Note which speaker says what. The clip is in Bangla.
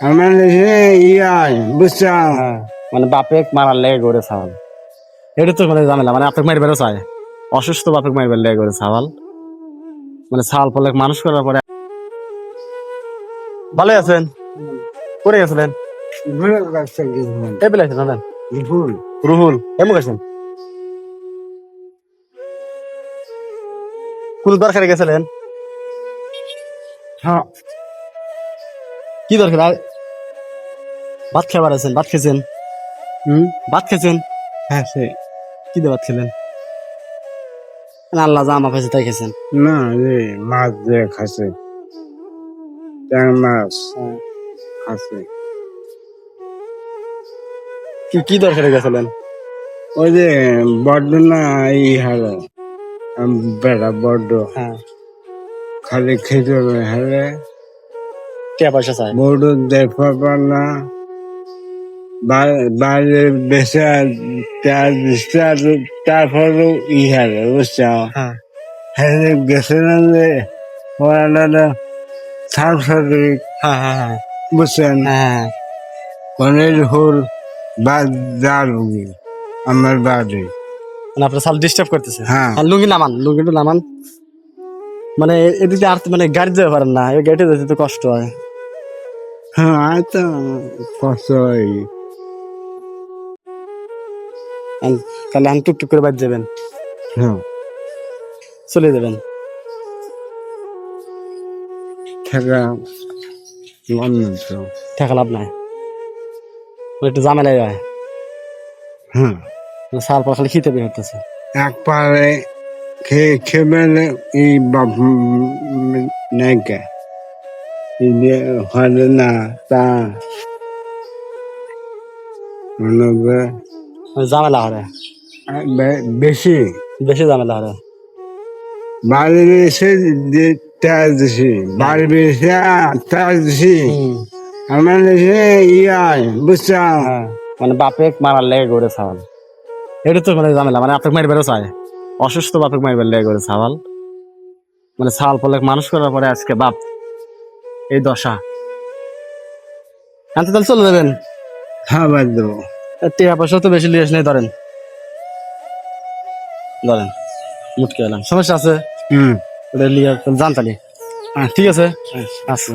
Speaker 1: আমার বুঝছো
Speaker 2: মানে বাপে মারার লেগে করে ছাওয়াল, এটা তো মানে ঝামেলা, মানে আপনাকে মারবেরও চায়, অসুস্থ বাপে মারবার লেগে করে ছাওয়াল, মানে ছাওয়াল পলে মানুষ করার পরে। ভালো আছেন? করে গেছিলেন এই বেলা আছেন রুহুল এমন গেছেন কোন দরকারে গেছিলেন?
Speaker 1: হ্যাঁ
Speaker 2: কি দরকার? ভাত খাবার আছেন? ভাত খেয়েছেন? ভাত খেয়েছেন?
Speaker 1: হ্যাঁ সে
Speaker 2: কি দিয়ে ভাত খেলেন? আল্লাহ যা আমার কাছে তাই খেয়েছেন?
Speaker 1: না রে মাছ দিয়ে খাচ্ছে, ট্যাং মাছ খাচ্ছে।
Speaker 2: কি কি দরকারে গেছিলেন?
Speaker 1: ওই যে বড্ড না হারে বেড়া বড্ড
Speaker 2: হ্যাঁ,
Speaker 1: খালি খেতে হবে হারে
Speaker 2: কে পয়সা চায়?
Speaker 1: বড্ড দেখবার না বাইরে বেসে তারপরেও হারে বুঝছো।
Speaker 2: হ্যাঁ
Speaker 1: হ্যাঁ গেছে না যে ওরা সার্ভিস
Speaker 2: হ্যাঁ হ্যাঁ হ্যাঁ
Speaker 1: বুঝছেন
Speaker 2: হ্যাঁ
Speaker 1: কনের হোল বা দারুগি আমার বাড়ি।
Speaker 2: মানে আপনার সাল ডিস্টার্ব করতেছে।
Speaker 1: হ্যাঁ
Speaker 2: লুঙ্গি নামান, লুঙ্গিটা নামান। মানে এদিকে আর মানে গাড়ি যেতে পারেন না, এই গাড়িতে যেতে তো কষ্ট হয়।
Speaker 1: হ্যাঁ আর তো কষ্ট হয়।
Speaker 2: তাহলে আমি টুকটুক করে বাদ যাবেন,
Speaker 1: হ্যাঁ
Speaker 2: চলে যাবেন।
Speaker 1: থাকা অন্য তো
Speaker 2: টাকা লাভ নাই, একটু ঝামেলাই হয়।
Speaker 1: হ্যাঁ
Speaker 2: সাল পর খালি খিতে বের হতেছে।
Speaker 1: এক পারে খেবে এই বাপ নাইকা হয় না তা মনে হবে
Speaker 2: ঝামেলা হবে,
Speaker 1: বেশি
Speaker 2: বেশি ঝামেলা হবে।
Speaker 1: বাড়ি এসে যে তেজ দিছি বাড়ি এসে তেজ দিছি আমার এসে বুঝছো।
Speaker 2: হ্যাঁ মানে বাপে মারার লেগে করে ছাওয়াল, এটা তো মানে ঝামেলা, মানে আপনাকে মারবেরও চায়, অসুস্থ বাপে মারবার লেগে করে ছাওয়াল, মানে ছাওয়াল পলে মানুষ করার পরে আজকে বাপ এই দশা। আনতে তাহলে চলে যাবেন।
Speaker 1: হ্যাঁ বাদ দেবো।
Speaker 2: টাকা পয়সা তো বেশি লিয়েস নেই, ধরেন ধরেন মুটকে এলাম, সমস্যা আছে ওটা লিয়ে জানতালি। হ্যাঁ ঠিক আছে, আচ্ছা।